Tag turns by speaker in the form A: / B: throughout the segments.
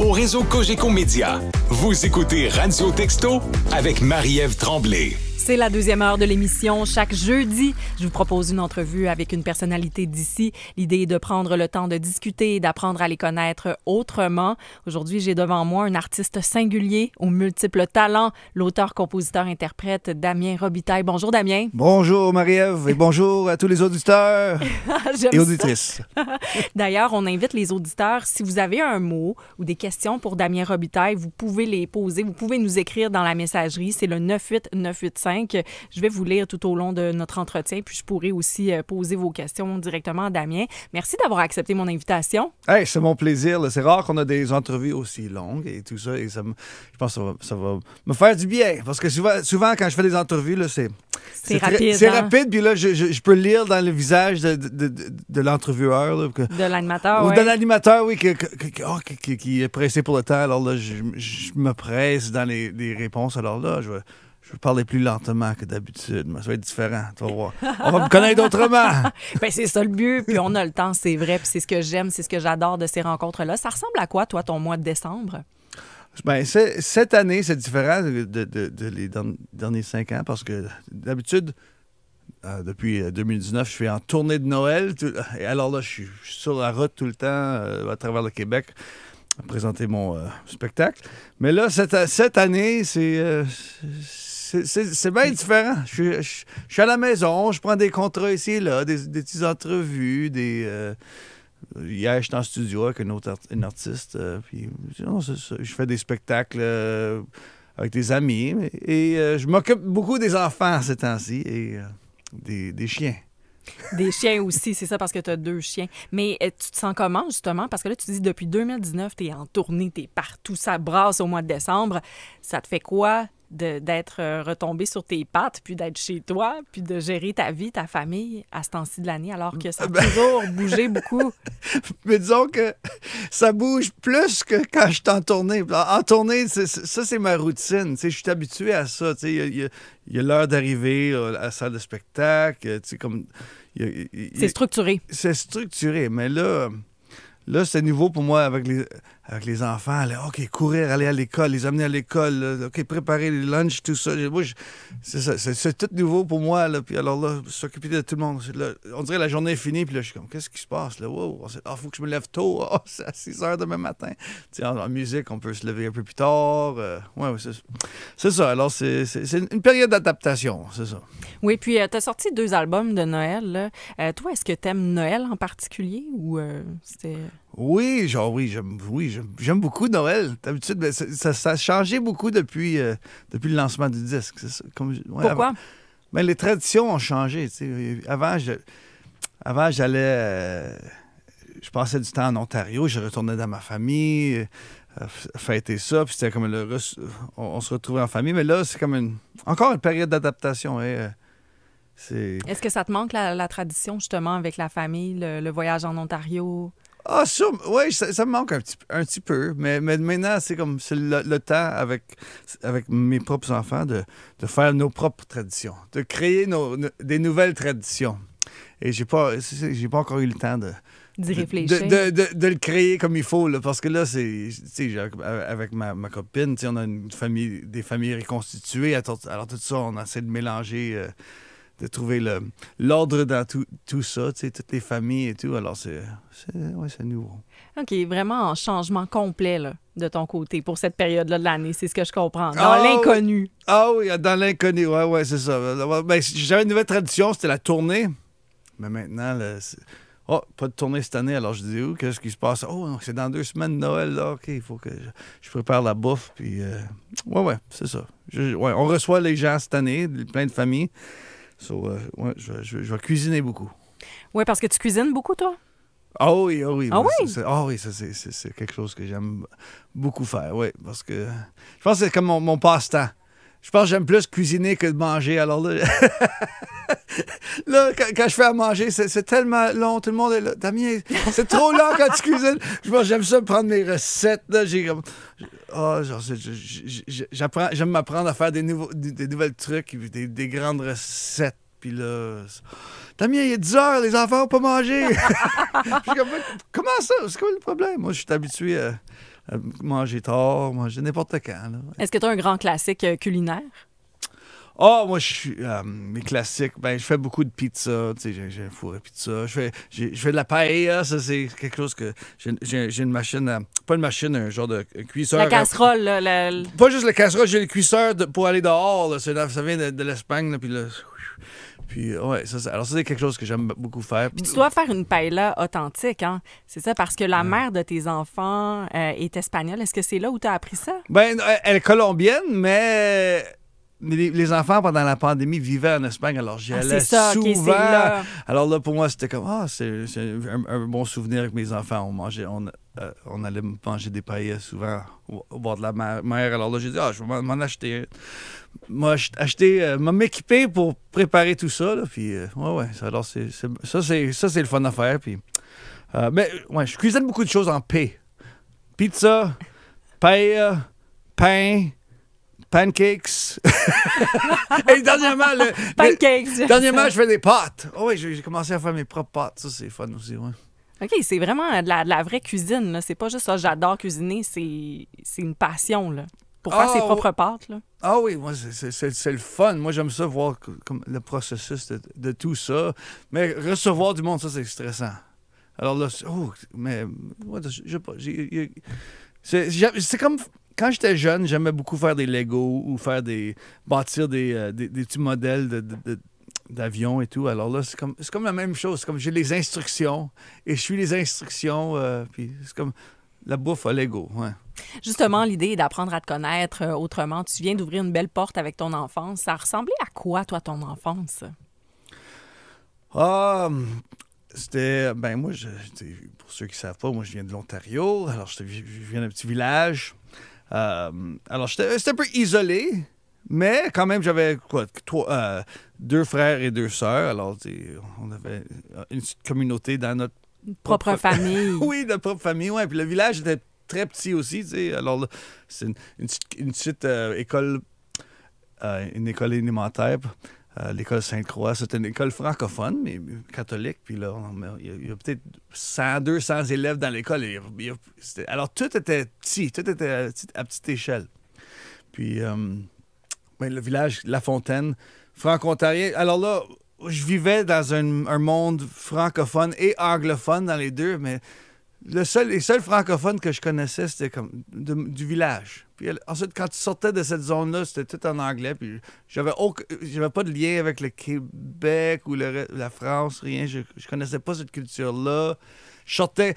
A: au réseau Cogeco Média. Vous écoutez Radio Texto avec Marie-Ève Tremblay.
B: C'est la deuxième heure de l'émission. Chaque jeudi, je vous propose une entrevue avec une personnalité d'ici. L'idée est de prendre le temps de discuter et d'apprendre à les connaître autrement. Aujourd'hui, j'ai devant moi un artiste singulier aux multiples talents, l'auteur, compositeur, interprète Damien Robitaille. Bonjour Damien.
C: Bonjour Marie-Ève et bonjour à tous les auditeurs et auditrices.
B: D'ailleurs, on invite les auditeurs, si vous avez un mot ou des questions pour Damien Robitaille, vous pouvez les poser, vous pouvez nous écrire dans la messagerie. C'est le 98985. Je vais vous lire tout au long de notre entretien, puis je pourrai aussi poser vos questions directement à Damien. Merci d'avoir accepté mon invitation.
C: Hey, c'est mon plaisir. C'est rare qu'on a des entrevues aussi longues et tout ça. Et je pense que ça va me faire du bien. Parce que souvent quand je fais des entrevues, là, c'est
B: rapide.
C: C'est rapide, puis là, je peux lire dans le visage de l'entrevueur. Là,
B: de l'animateur,
C: ou
B: ouais.
C: de l'animateur, oui, qui est pressé pour le temps. Alors là, je me presse dans les réponses. Alors là, je vais parler plus lentement que d'habitude, mais ça va être différent, tu vas voir. On va me connaître autrement.
B: Ben, c'est ça le but, puis on a le temps, c'est vrai, puis c'est ce que j'aime, c'est ce que j'adore de ces rencontres-là. Ça ressemble à quoi, toi, ton mois de décembre?
C: Ben, cette année, c'est différent de les derniers 5 ans, parce que d'habitude, depuis 2019, je suis en tournée de Noël, et alors là, je suis sur la route tout le temps, à travers le Québec, à présenter mon spectacle. Mais là, cette année, c'est bien différent. Je suis à la maison, je prends des contrats ici et là, des petites entrevues, hier, j'étais en studio avec une artiste, puis non, c'est ça. Je fais des spectacles avec des amis, et je m'occupe beaucoup des enfants ces temps-ci, et des chiens.
B: Des chiens aussi, c'est ça, parce que tu as 2 chiens. Mais tu te sens comment, justement? Parce que là, tu dis, depuis 2019, tu es en tournée, tu es partout, ça brasse au mois de décembre. Ça te fait quoi d'être retombé sur tes pattes, puis d'être chez toi, puis de gérer ta vie, ta famille à ce temps-ci de l'année, alors que ça a toujours bougé beaucoup?
C: Mais disons que ça bouge plus que quand je suis en tournée. En tournée, ça, c'est ma routine. Je suis habitué à ça. Il y a l'heure d'arriver à la salle de spectacle.
B: C'est structuré.
C: C'est structuré, mais là, c'est nouveau pour moi avec les enfants. Là, OK, courir, aller à l'école, les amener à l'école, là, OK, préparer les lunchs, tout ça. Moi, c'est tout nouveau pour moi. Là, puis alors là, s'occuper de tout le monde. Là, on dirait que la journée est finie, puis là, je suis comme, qu'est-ce qui se passe? Là? Wow, faut que je me lève tôt. Oh, c'est à 6 heures demain matin. En musique, on peut se lever un peu plus tard. Ouais, c'est ça. Alors, c'est une période d'adaptation, c'est ça.
B: Oui, puis tu as sorti 2 albums de Noël. Là. Toi, est-ce que tu aimes Noël en particulier ou c'était...
C: Oui, j'aime beaucoup Noël. D'habitude, ça a changé beaucoup depuis le lancement du disque. C'est ça,
B: Pourquoi?
C: Les traditions ont changé. Avant, j'allais... je passais du temps en Ontario, je retournais dans ma famille, fêter ça, puis c'était comme on se retrouvait en famille. Mais là, c'est comme encore une période d'adaptation.
B: Est-ce que ça te manque la tradition, justement, avec la famille, le voyage en Ontario?
C: Ah, oui, ça me manque un petit peu, mais maintenant, c'est le temps avec mes propres enfants de faire nos propres traditions, de créer des nouvelles traditions. Et j'ai pas encore eu le temps
B: d'y réfléchir.
C: De le créer comme il faut, là, parce que là, avec ma copine, on a des familles reconstituées, alors tout ça, on essaie de mélanger... de trouver l'ordre dans tout ça, toutes les familles et tout. Alors, c'est nouveau.
B: OK, vraiment un changement complet là, de ton côté pour cette période-là de l'année. C'est ce que je comprends. Dans l'inconnu.
C: Oui. Ah oui, dans l'inconnu. Oui, c'est ça. Ben, j'avais une nouvelle tradition, c'était la tournée. Mais maintenant, pas de tournée cette année. Alors, je dis, qu'est-ce qui se passe? Oh, c'est dans 2 semaines Noël. Là. OK, il faut que je prépare la bouffe. Puis, c'est ça. On reçoit les gens cette année, plein de familles. Je vais cuisiner beaucoup.
B: Oui, parce que tu cuisines beaucoup, toi?
C: Ah oui.
B: Ah oui?
C: Ça, c'est quelque chose que j'aime beaucoup faire, oui. Parce que je pense que c'est comme mon passe-temps. Je pense que j'aime plus cuisiner que de manger. Alors là, quand je fais à manger, c'est tellement long. Tout le monde est là. Damien, c'est trop long quand tu cuisines. J'aime ça prendre mes recettes. Là. J'aime m'apprendre à faire des nouvelles trucs, des grandes recettes. Puis là, Damien, il est 10 heures, les enfants n'ont pas mangé. Je suis comme, comment ça? C'est quoi le problème? Moi, je suis habitué manger tard, manger n'importe quand. Là.
B: Est-ce que tu as un grand classique culinaire?
C: Ah, moi, je suis. Mes classiques, ben, je fais beaucoup de pizza. Tu sais, j'ai un four à pizza. Je fais de la paella. Ça, c'est quelque chose que. J'ai une machine. Pas une machine, un genre de cuisseur.
B: La casserole, là.
C: Pas juste la casserole, j'ai le cuisseur pour aller dehors. Là. Ça vient de l'Espagne. Là, puis, ouais, alors ça, c'est quelque chose que j'aime beaucoup faire.
B: Puis tu dois faire une paella authentique, hein? C'est ça, parce que la mère de tes enfants est espagnole. Est-ce que c'est là où tu as appris ça?
C: Ben, elle est colombienne, mais les enfants, pendant la pandémie, vivaient en Espagne, alors j'y allais
B: ça,
C: souvent.
B: okay, c'est là.
C: Alors là, pour moi, c'était comme, c'est un bon souvenir avec mes enfants. On allait manger des paellas souvent au bord de la mer. Alors là, j'ai dit, je vais m'en acheter un. M'équiper pour préparer tout ça. Là, puis, ouais. Alors, ça, c'est le fun à faire. Puis, mais, ouais, je cuisine beaucoup de choses en P. Pizza, paella, pain, pancakes. Et dernièrement, je fais des pâtes. Oh oui, j'ai commencé à faire mes propres pâtes. Ça, c'est fun aussi, ouais.
B: OK, c'est vraiment de la vraie cuisine, là. C'est pas juste ça, j'adore cuisiner, c'est une passion, là. Pour faire ses propres pâtes, là.
C: Ah oui, moi, c'est le fun. Moi, j'aime ça, voir comme le processus de tout ça. Mais recevoir du monde, ça, c'est stressant. Alors là, mais je sais pas. C'est comme... Quand j'étais jeune, j'aimais beaucoup faire des Legos ou bâtir des petits modèles d'avions et tout. Alors là, c'est comme la même chose. C'est comme j'ai les instructions et je suis les instructions. Puis c'est comme la bouffe à Lego. Ouais.
B: Justement, l'idée est d'apprendre à te connaître autrement. Tu viens d'ouvrir une belle porte avec ton enfance. Ça ressemblait à quoi, toi, ton enfance?
C: C'était... Ben moi, pour ceux qui ne savent pas, moi, je viens de l'Ontario. Alors, je viens d'un petit village. Alors, c'était un peu isolé, mais quand même, j'avais 2 frères et 2 sœurs. Alors, on avait une petite communauté dans notre
B: propre famille.
C: Oui, notre propre famille, oui. Puis le village était très petit aussi, tu sais. Alors, là, c'est une petite école, une école élémentaire. L'école Sainte-Croix, c'était une école francophone, mais catholique. Puis là, il y a peut-être 200 élèves dans l'école. Alors, tout était petit, tout était à petite échelle. Puis, le village La Fontaine, franco-ontarien. Alors là, je vivais dans un monde francophone et anglophone dans les deux, mais les seuls francophones que je connaissais, c'était comme du village. Puis ensuite, quand tu sortais de cette zone-là, c'était tout en anglais. Puis j'avais pas de lien avec le Québec ou la France, rien. Je connaissais pas cette culture-là. Je sortais...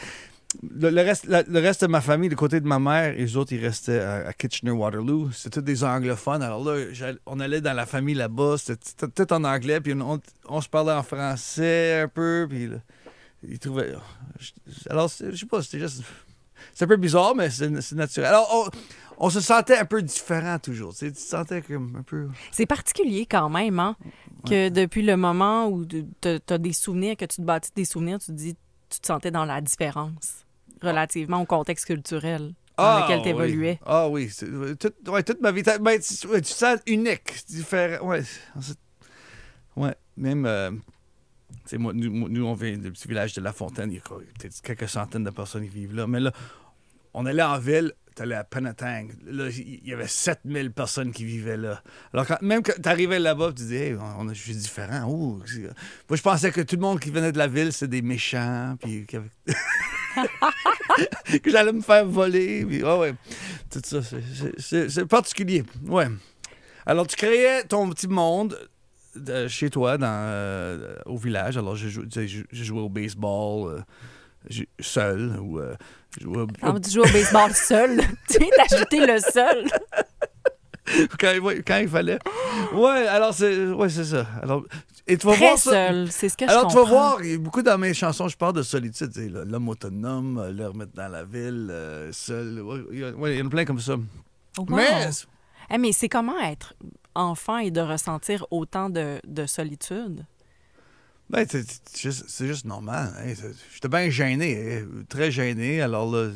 C: Le reste de ma famille, du côté de ma mère, et les autres, ils restaient à Kitchener-Waterloo. C'était tous des anglophones. Alors là, on allait dans la famille là-bas. C'était tout en anglais. Puis on se parlait en français un peu. Puis là, ils trouvaient... Alors, je sais pas, c'était juste... C'est un peu bizarre, mais c'est naturel. Alors, on se sentait un peu différent toujours. Tu te sentais comme un peu...
B: C'est particulier quand même, hein? Que depuis le moment où tu as des souvenirs, que tu te bâtis des souvenirs, tu te dis, tu te sentais dans la différence relativement au contexte culturel dans lequel tu évoluais.
C: Oui. Ah oui, toute ma vie. Ben, tu te sens unique, différent. Ouais, même... nous, on vient du petit village de La Fontaine. Il y a peut-être quelques centaines de personnes qui vivent là. Mais là, on allait en ville, tu allais à Penetang. Là, il y avait 7000 personnes qui vivaient là. Alors, même quand tu arrivais là-bas, tu disais, je suis différent. Moi, je pensais que tout le monde qui venait de la ville, c'était des méchants. Puis que j'allais me faire voler. Puis, ouais. Tout ça, c'est particulier. Ouais. Alors, tu créais ton petit monde chez toi, au village. Alors, j'ai joué au baseball seul.
B: Tu joues au baseball seul? Tu viens d'ajouter le seul?
C: quand il fallait. Ouais, alors, c'est ça. Alors, et tu vas
B: Très
C: voir ça.
B: seul, c'est ce que je
C: alors,
B: comprends.
C: tu vas voir, beaucoup dans mes chansons, je parle de solitude. L'homme autonome, le remettre dans la ville, seul. Il y en a plein comme ça.
B: Wow.
C: Mais
B: c'est comment être enfant et de ressentir autant de solitude?
C: Ben, c'est juste normal. Hein? J'étais bien gêné, très gêné. Alors là,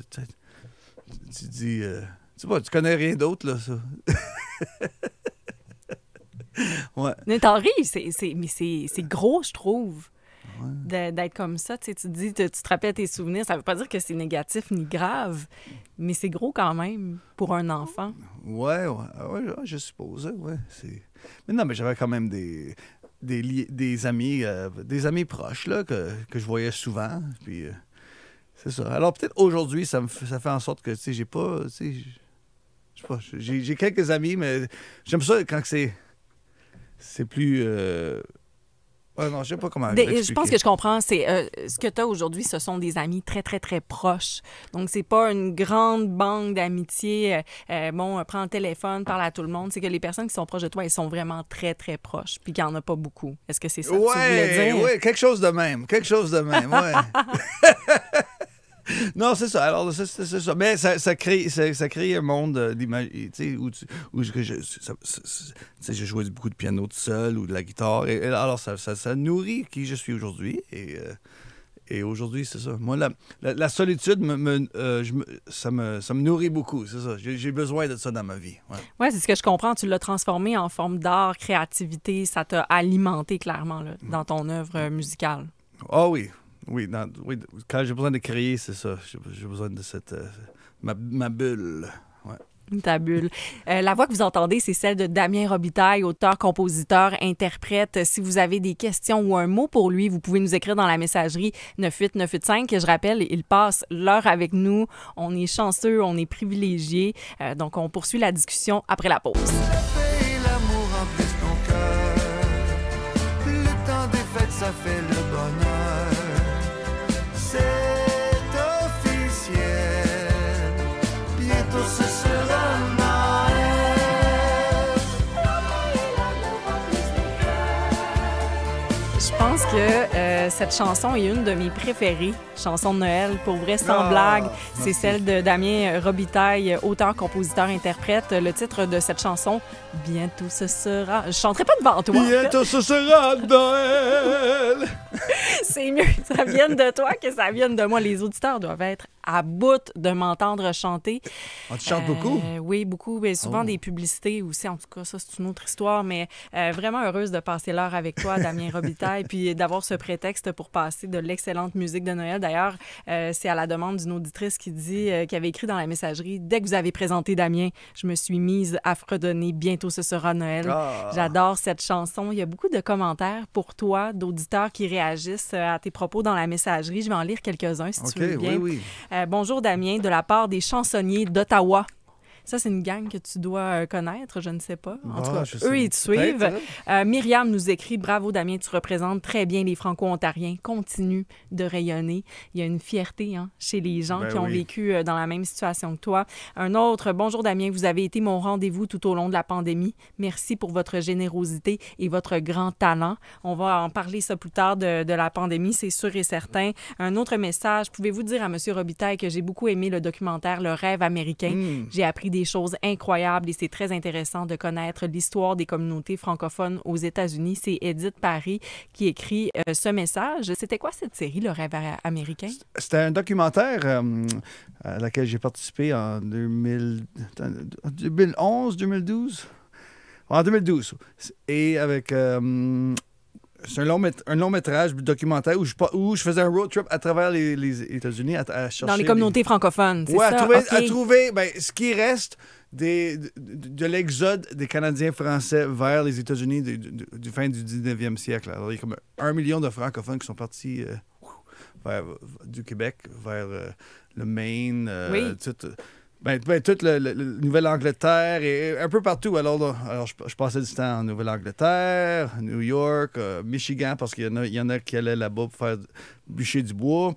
C: tu dis... tu vois, tu connais rien d'autre, là, ça. Ouais.
B: Mais t'en ris, mais c'est gros, je trouve. d'être comme ça. Tu sais, tu te dis, tu te rappelles tes souvenirs. Ça veut pas dire que c'est négatif ni grave, mais c'est gros quand même pour un enfant.
C: Ouais, je suppose, ouais. Mais non, mais j'avais quand même des amis proches là, que je voyais souvent. Puis c'est ça. Alors peut-être aujourd'hui, ça fait en sorte que tu sais, j'ai pas. Tu sais, je sais pas. J'ai quelques amis, mais j'aime ça quand c'est plus. Ouais, non, je sais pas comment
B: Je pense que je comprends. C'est ce que tu as aujourd'hui, ce sont des amis très, très, très proches. Donc, c'est pas une grande banque d'amitié. Prends le téléphone, parle à tout le monde. C'est que les personnes qui sont proches de toi, elles sont vraiment très, très proches. Puis qu'il n'y en a pas beaucoup. Est-ce que c'est ça que tu voulais dire?
C: Oui, quelque chose de même, ouais. Non, c'est ça. Alors, c'est ça. Mais ça crée un monde d'image, tu sais, où je jouais beaucoup de piano tout seul ou de la guitare. Et alors, ça nourrit qui je suis aujourd'hui. Et aujourd'hui, c'est ça. Moi, la solitude, ça me nourrit beaucoup. C'est ça. J'ai besoin de ça dans ma vie.
B: Ouais, c'est ce que je comprends. Tu l'as transformé en forme d'art, créativité. Ça t'a alimenté clairement là, dans ton œuvre musicale.
C: Ah oui. Oui, quand j'ai besoin de créer, c'est ça. J'ai besoin de cette... ma bulle. Ouais.
B: Ta bulle. La voix que vous entendez, c'est celle de Damien Robitaille, auteur, compositeur, interprète. Si vous avez des questions ou un mot pour lui, vous pouvez nous écrire dans la messagerie 98985. Je rappelle, il passe l'heure avec nous. On est chanceux, on est privilégiés. Donc, on poursuit la discussion après la pause.
D: L'amour remplisse ton cœur. Le temps des fêtes, ça fait le bonheur. C'est officiel, bientôt ce sera Noël.
B: Je pense que cette chanson est une de mes préférées, chanson de Noël, pour vrai, sans blague. C'est celle de Damien Robitaille, auteur, compositeur, interprète. Le titre de cette chanson, « Bientôt ce sera... » Je chanterai pas devant toi.
C: Bientôt ce sera Noël.
B: C'est mieux que ça vienne de toi que ça vienne de moi. Les auditeurs doivent être à bout de m'entendre chanter.
C: Tu chantes beaucoup?
B: Oui, beaucoup. Et souvent des publicités aussi. En tout cas, ça, c'est une autre histoire. Mais vraiment heureuse de passer l'heure avec toi, Damien Robitaille, puis d'avoir ce prétexte pour passer de l'excellente musique de Noël. D'ailleurs, c'est à la demande d'une auditrice qui dit, qui avait écrit dans la messagerie, « Dès que vous avez présenté Damien, je me suis mise à fredonner. Bientôt, ce sera Noël. » J'adore cette chanson. Il y a beaucoup de commentaires pour toi, d'auditeurs qui réagissent à tes propos dans la messagerie. Je vais en lire quelques-uns, si tu veux bien.
C: Oui.
B: Bonjour Damien, de la part des chansonniers d'Ottawa. Ça, c'est une gang que tu dois connaître, je ne sais pas. En tout cas, eux, ils te suivent. Myriam nous écrit « Bravo Damien, tu représentes très bien les Franco-Ontariens. Continue de rayonner. » Il y a une fierté chez les gens qui ont vécu dans la même situation que toi. Un autre « Bonjour Damien, vous avez été mon rendez-vous tout au long de la pandémie. Merci pour votre générosité et votre grand talent. » On va en parler ça plus tard de la pandémie, c'est sûr et certain. Un autre message, pouvez-vous dire à M. Robitaille que j'ai beaucoup aimé le documentaire « Le rêve américain. J'ai appris des choses incroyables et c'est très intéressant de connaître l'histoire des communautés francophones aux États-Unis. » C'est Edith Paris qui écrit ce message. C'était quoi cette série, Le rêve américain?
C: C'était un documentaire à laquelle j'ai participé en 2011, 2012. En 2012. Et avec... c'est un long métrage documentaire où je faisais un road trip à travers les États-Unis à chercher...
B: Dans les communautés francophones, c'est ça?
C: À trouver ce qui reste de l'exode des Canadiens français vers les États-Unis du fin du 19e siècle. Alors, il y a comme 1 million de francophones qui sont partis du Québec vers le Maine, toute la Nouvelle-Angleterre et un peu partout. Alors je passais du temps en Nouvelle-Angleterre, New York, Michigan, parce qu'il y en a qui allaient là-bas pour faire bûcher du bois.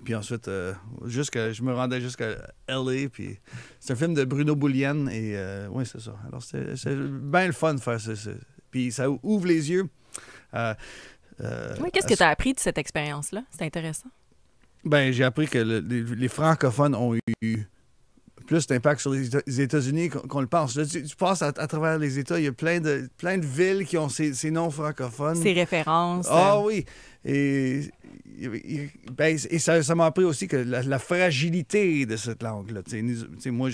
C: Puis ensuite, je me rendais jusqu'à L.A. Puis c'est un film de Bruno Boulienne. Et oui, c'est ça. Alors, c'est bien le fun de faire ça. Puis ça ouvre les yeux.
B: Qu'est-ce que tu as appris de cette expérience-là? C'est intéressant.
C: Ben, j'ai appris que les francophones ont eu plus d'impact sur les États-Unis qu'on le pense. Là, tu passes à travers les États, il y a plein de villes qui ont ces noms francophones.
B: Ces références.
C: Ah oui. Et Ben, et ça m'a appris aussi que la fragilité de cette langue-là. Moi,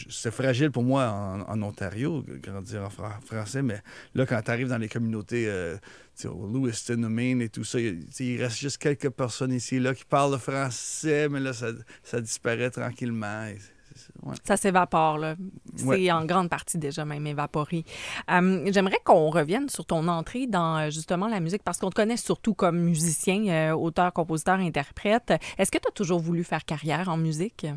C: c'est fragile pour moi en Ontario, grandir en français, mais là, quand tu arrives dans les communautés, au Lewiston, au Maine et tout ça, il reste juste quelques personnes ici là qui parlent le français, mais là, ça disparaît tranquillement. Ouais.
B: Ça s'évapore, là. C'est en grande partie déjà même évaporé. J'aimerais qu'on revienne sur ton entrée dans justement la musique, parce qu'on te connaît surtout comme musicien, auteur, compositeur, interprète. Est-ce que tu as toujours voulu faire carrière en musique?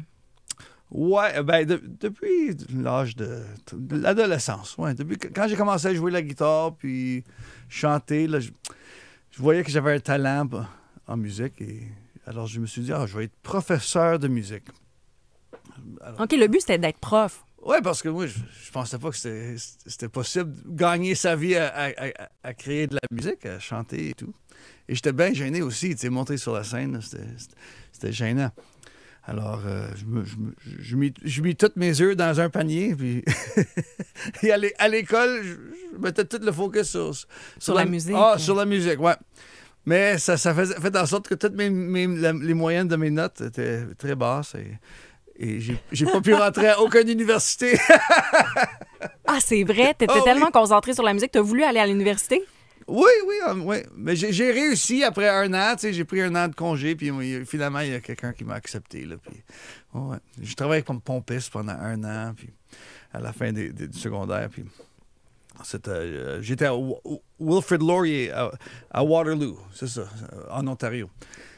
C: Ouais, ben depuis l'âge de l'adolescence. Ouais, depuis quand j'ai commencé à jouer la guitare puis chanter, là, je voyais que j'avais un talent en musique. Et alors je me suis dit, je vais être professeur de musique. Alors,
B: OK, le but, c'était d'être prof.
C: Oui, parce que moi, je pensais pas que c'était possible de gagner sa vie à créer de la musique, à chanter et tout. Et j'étais bien gêné aussi, tu sais, monter sur la scène, là, c'était gênant. Alors, je mis tous mes œufs dans un panier, puis et à l'école, je mettais tout le focus sur
B: la musique.
C: Sur la musique, ouais. Mais ça fait en sorte que toutes les moyennes de mes notes étaient très basses et j'ai pas pu rentrer à aucune université.
B: Ah, c'est vrai? T'étais tellement concentré sur la musique, t'as voulu aller à l'université?
C: Oui. Mais j'ai réussi après 1 an. Tu sais, j'ai pris 1 an de congé, puis finalement, il y a quelqu'un qui m'a accepté. Là, puis, ouais. Je travaillais comme pompiste pendant 1 an, puis à la fin du secondaire. Puis, j'étais à Wilfrid Laurier à Waterloo, c'est ça, en Ontario.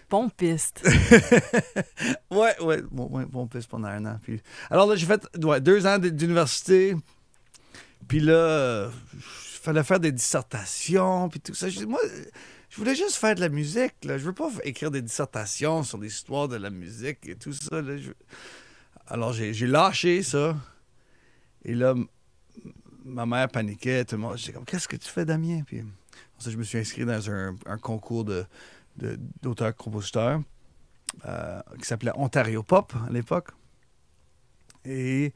B: Pompiste.
C: Ouais, pompiste pendant 1 an. Puis, alors là, j'ai fait 2 ans d'université, puis là... Il fallait faire des dissertations, puis tout ça. Moi, je voulais juste faire de la musique. Là. Je veux pas écrire des dissertations sur l'histoire de la musique et tout ça. Là. Alors, j'ai lâché ça. Et là, ma mère paniquait. Tout le monde. J'étais comme, qu'est-ce que tu fais, Damien? Puis, je me suis inscrit dans un concours d'auteur-compositeur qui s'appelait Ontario Pop à l'époque. Et...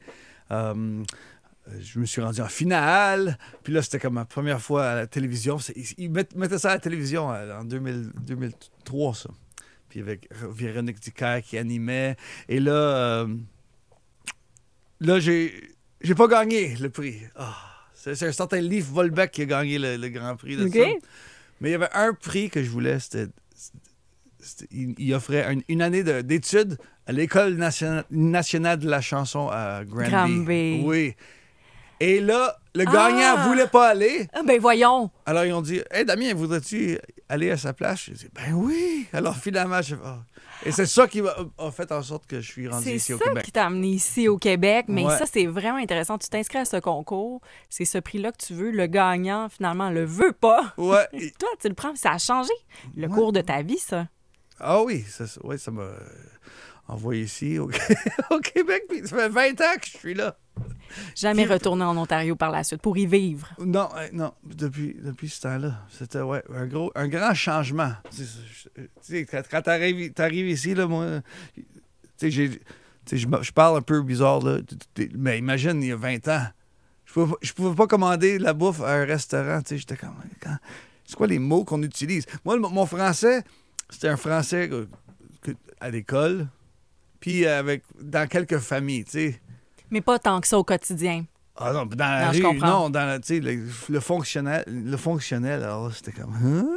C: je me suis rendu en finale. Puis là, c'était comme ma première fois à la télévision. Ils mettaient ça à la télévision en 2003, ça. Puis avec Véronique Dicker qui animait. Et là, j'ai pas gagné le prix. C'est un certain Leif Volbeck qui a gagné le Grand Prix de ça. Mais il y avait un prix que je voulais, il offrait une année d'études à l'École nationale de la chanson à Granby. Oui. Et là, le gagnant voulait pas aller.
B: Ah, ben voyons.
C: Alors, ils ont dit, « Hey, Damien, voudrais-tu aller à sa place? » J'ai dit, « Ben oui. » Alors, finalement, et c'est ça qui a fait en sorte que je suis rendu ici au Québec.
B: C'est ça qui t'a amené ici au Québec. Mais
C: ouais.
B: Ça, c'est vraiment intéressant. Tu t'inscris à ce concours. C'est ce prix-là que tu veux. Le gagnant, finalement, le veut pas.
C: Ouais.
B: Toi, tu le prends. Ça a changé le cours de ta vie, ça.
C: Ah oui. Ça m'a envoyé ici au Québec. Puis ça fait 20 ans que je suis là.
B: Jamais retourné en Ontario par la suite pour y vivre.
C: Non, depuis ce temps-là. C'était un grand changement. Tu sais, quand t'arrives ici, là, moi, je parle un peu bizarre, là, mais imagine, il y a 20 ans, je pouvais pas commander la bouffe à un restaurant. J'étais comme, c'est quoi les mots qu'on utilise? Moi, mon français, c'était un français à l'école, puis dans quelques familles, tu sais.
B: Mais pas tant que ça au quotidien.
C: Ah non, dans la rue, non, dans le fonctionnel, alors là, c'était comme... Hein?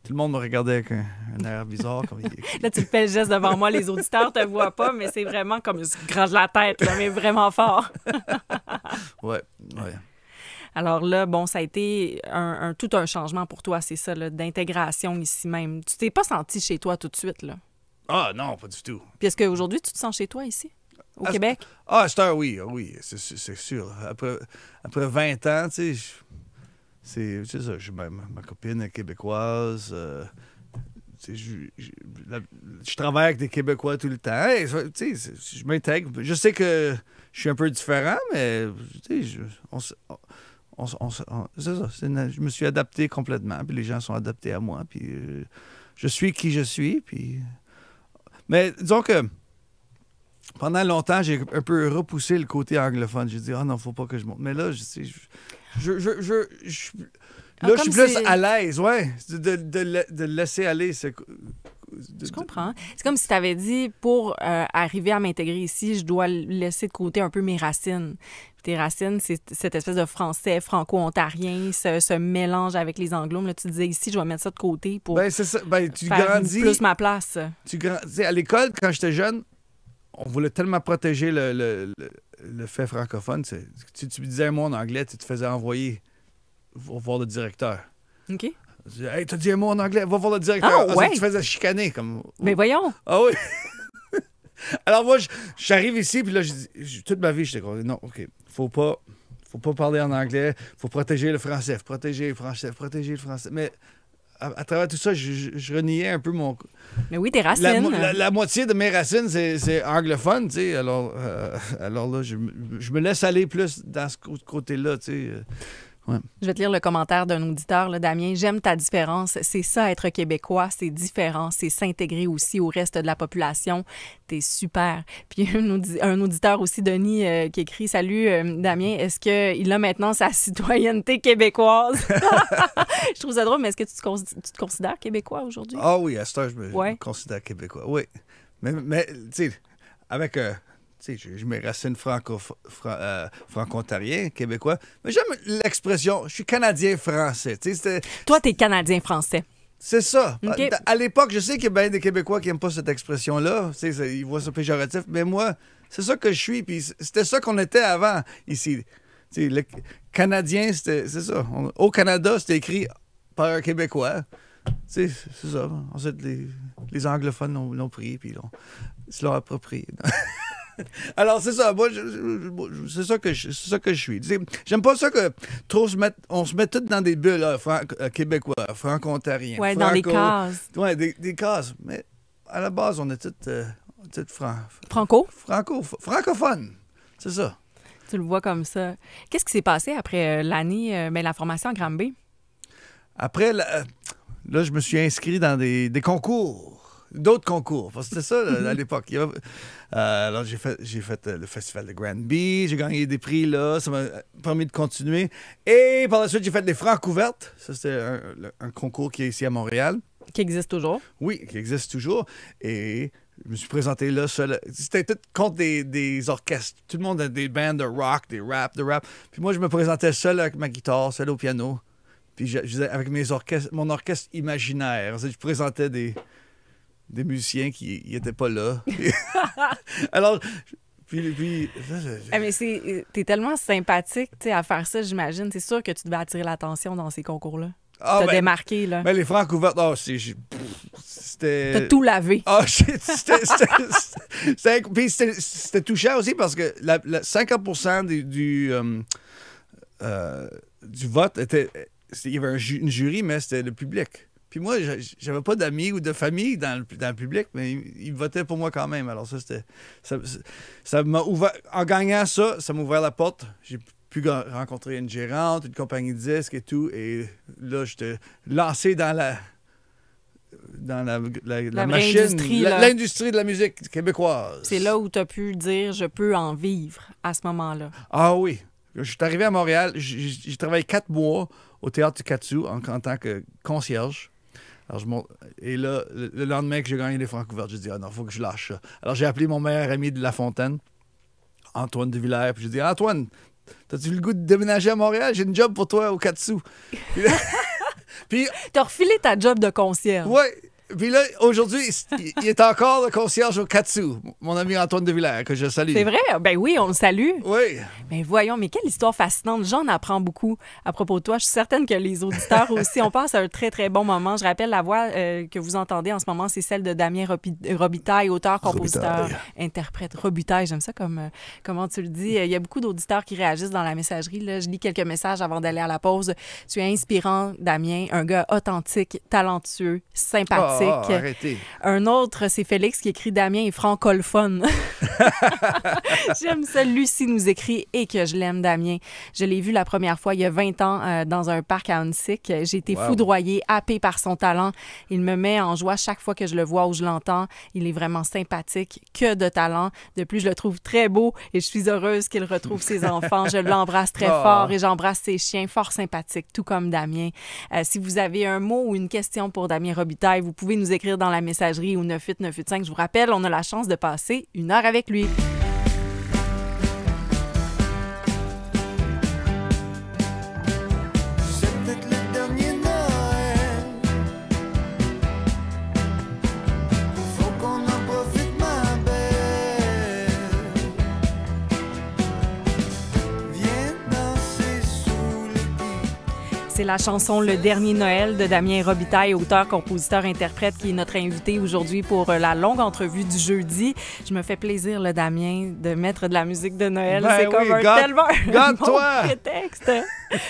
C: Tout le monde me regardait avec un air bizarre.
B: Là, tu fais le geste devant moi, les auditeurs te voient pas, mais c'est vraiment comme je gratte la tête, là, mais vraiment fort.
C: Ouais.
B: Alors là, bon, ça a été tout un changement pour toi, c'est ça, là, d'intégration ici même. Tu t'es pas senti chez toi tout de suite, là? Ah
C: non, pas du tout.
B: Puis est-ce qu'aujourd'hui, tu te sens chez toi ici? Au Québec?
C: Oui, c'est sûr. Après 20 ans, tu sais, c'est ça, ma copine est québécoise. Je travaille avec des Québécois tout le temps. Hey, tu sais, je m'intègre. Je sais que je suis un peu différent, mais tu sais, c'est ça. Je me suis adapté complètement, puis les gens sont adaptés à moi, puis je suis qui je suis, puis... Mais disons que pendant longtemps, j'ai un peu repoussé le côté anglophone. J'ai dit, non, faut pas que je monte. Mais là, je Là, je suis plus
B: c'est-
C: à l'aise, ouais, de laisser aller.
B: Je comprends. C'est comme si tu avais dit, pour arriver à m'intégrer ici, je dois laisser de côté un peu mes racines. Puis tes racines, c'est cette espèce de français franco-ontarien, ce mélange avec les anglos. Là, tu disais ici, je vais mettre ça de côté pour
C: Ben, c'est ça. Ben, tu
B: faire
C: grandis.
B: plus ma place.
C: Tu sais, à l'école, quand j'étais jeune, on voulait tellement protéger le fait francophone. Tu disais un mot en anglais, tu te faisais envoyer voir le directeur.
B: OK?
C: Tu dis, hey, t'as dit un mot en anglais, va voir le directeur.
B: Ah, ouais.
C: Tu te faisais chicaner. Comme...
B: Mais voyons!
C: Ah oui! Alors moi, j'arrive ici, puis là, toute ma vie, j'étais comme, non, OK, faut pas parler en anglais, faut protéger le français, faut protéger le français. Mais à travers tout ça, je reniais un peu mon...
B: Mais oui, tes racines.
C: La moitié de mes racines, c'est anglophone, tu sais. Alors là, je me laisse aller plus dans ce côté-là, tu sais. Ouais.
B: Je vais te lire le commentaire d'un auditeur, là, Damien. J'aime ta différence. C'est ça, être québécois. C'est différent. C'est s'intégrer aussi au reste de la population. T'es super. Puis un auditeur aussi, Denis, qui écrit « Salut, Damien, est-ce qu'il a maintenant sa citoyenneté québécoise? » Je trouve ça drôle, mais est-ce que tu te considères québécois aujourd'hui?
C: Ah oui, à cette heure, je me
B: Ouais.
C: considère québécois, oui. Mais tu sais, avec... tu sais, j'ai mes racines franco-ontariens, québécois. Mais j'aime l'expression, je suis canadien-français. Tu sais,
B: Toi, t'es Canadien-Français.
C: c'est ça.
B: OK.
C: À l'époque, je sais qu'il y a bien des Québécois qui n'aiment pas cette expression-là. Tu sais, ils voient ça péjoratif. Mais moi, c'est ça que je suis. Puis c'était ça qu'on était avant ici. Tu sais, le Canadien, c'est ça. Au Canada, c'était écrit par un Québécois. Tu sais, c'est ça. Ensuite, les anglophones l'ont pris, puis ils se l'ont approprié. Alors, c'est ça. Moi, c'est ça que je suis. Tu sais, j'aime pas ça que on se met tous dans des bulles, là, québécois, franco-ontariens.
B: Ouais, dans les cases.
C: Ouais, des cases. Mais à la base, on est tous francophones. C'est ça.
B: Tu le vois comme ça. Qu'est-ce qui s'est passé après l'année, la formation à Granby?
C: Après, là, je me suis inscrit dans des concours. D'autres concours. Parce que c'était ça à l'époque. Alors, j'ai fait le festival de Granby. J'ai gagné des prix là. Ça m'a permis de continuer. Et par la suite, j'ai fait les Francouvertes. Ça, c'était un concours qui est ici à Montréal.
B: Qui existe toujours.
C: Oui, qui existe toujours. Et je me suis présenté là seul. C'était tout contre des orchestres. Tout le monde a des bands de rock, de rap. Puis moi, je me présentais seul avec ma guitare, seul au piano. Puis je faisais avec mon orchestre imaginaire. Je présentais des musiciens qui n'étaient pas là. Alors, puis
B: Mais t'es tellement sympathique à faire ça, j'imagine. C'est sûr que tu devais attirer l'attention dans ces concours-là. T'as démarqué, là.
C: Mais les Francouvertes, c'était...
B: T'as tout lavé.
C: Ah, c'était touchant aussi parce que 50% du vote était... Il y avait une jury, mais c'était le public. Puis moi, j'avais pas d'amis ou de famille dans le public, mais ils votaient pour moi quand même. Alors ça m'a ouvert... En gagnant ça m'a ouvert la porte. J'ai pu rencontrer une gérante, une compagnie de disques et tout. Et là, j'étais lancé dans la machine, l'industrie de la musique québécoise.
B: C'est là où tu as pu dire « je peux en vivre » à ce moment-là.
C: Ah oui. Je suis arrivé à Montréal. J'ai travaillé 4 mois au Théâtre du Katsu en tant que concierge. Et là, le lendemain que j'ai gagné les Francouvertes, j'ai dit « Ah non, il faut que je lâche ça ». Alors, j'ai appelé mon meilleur ami de La Fontaine, Antoine de Villers, puis j'ai dit « Antoine, t'as-tu le goût de déménager à Montréal? J'ai une job pour toi au Katsu. » Puis
B: t'as refilé ta job de concierge.
C: Oui. Puis là, aujourd'hui, il est encore le concierge au Katsu, mon ami Antoine de Villers, que je salue.
B: C'est vrai? Ben oui, on le salue.
C: Oui.
B: Mais voyons, mais quelle histoire fascinante. J'en apprends beaucoup à propos de toi. Je suis certaine que les auditeurs aussi. On passe un très, très bon moment. Je rappelle la voix que vous entendez en ce moment, c'est celle de Damien Robitaille, auteur, compositeur, interprète. Robitaille, j'aime ça comment tu le dis. Il y a beaucoup d'auditeurs qui réagissent dans la messagerie. Là. Je lis quelques messages avant d'aller à la pause. Tu es inspirant, Damien, un gars authentique, talentueux, sympathique.
C: arrêtez.
B: Un autre, c'est Félix qui écrit « Damien est francophone ». J'aime ça. Lucie nous écrit « Et que je l'aime, Damien ». Je l'ai vu la première fois il y a 20 ans dans un parc à Huntsic. J'ai été foudroyée, happée par son talent. Il me met en joie chaque fois que je le vois ou je l'entends. Il est vraiment sympathique, que de talent. De plus, je le trouve très beau et je suis heureuse qu'il retrouve ses enfants. Je l'embrasse très fort et j'embrasse ses chiens, fort sympathiques, tout comme Damien. Si vous avez un mot ou une question pour Damien Robitaille, vous pouvez nous écrire dans la messagerie au 98985. Je vous rappelle, on a la chance de passer 1 heure avec lui.
D: C'est peut-être le dernier Noël. Faut qu'on en profite, ma belle. Viens danser sous les pieds.
B: C'est la chanson Le Dernier Noël de Damien Robitaille, auteur, compositeur, interprète, qui est notre invité aujourd'hui pour la longue entrevue du jeudi. Je me fais plaisir, le Damien, de mettre de la musique de Noël.
C: Ben
B: c'est
C: oui,
B: comme tellement un
C: gâte-toi!
B: bon prétexte.